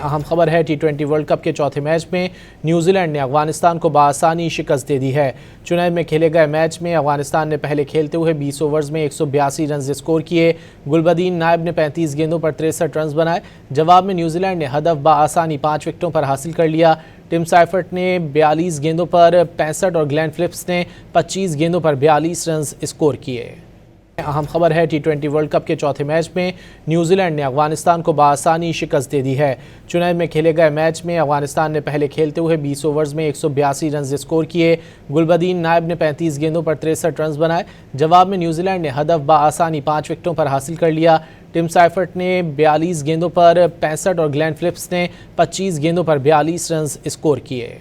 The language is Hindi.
अहम खबर है T20 वर्ल्ड कप के चौथे मैच में न्यूजीलैंड ने अफगानिस्तान को बासानी शिकस्त दे दी है। चुनैल में खेले गए मैच में अफगानिस्तान ने पहले खेलते हुए 20 ओवर्स में 182 रन स्कोर किए। गुलबदीन नायब ने 35 गेंदों पर 63 रन बनाए। जवाब में न्यूजीलैंड ने हदफ बासानी 5 विकेटों पर हासिल कर लिया। टिम साइफर्ट ने 42 गेंदों पर 65 और ग्लेन फिलिप्स ने 25 गेंदों पर 42 रन स्कोर किए। अहम खबर है T20 वर्ल्ड कप के चौथे मैच में न्यूजीलैंड ने अफगानिस्तान को बासानी शिकस्त दे दी है। चुनैल में खेले गए मैच में अफगानिस्तान ने पहले खेलते हुए 20 ओवर्स में 182 रन स्कोर किए। गुलबदीन नायब ने 35 गेंदों पर 63 रन बनाए। जवाब में न्यूजीलैंड ने हदफ बासानी 5 विकेटों पर हासिल कर लिया। टिम साइफर्ट ने 42 गेंदों पर 65 और ग्लेन फिलिप्स ने 25 गेंदों पर 42 रन स्कोर किए।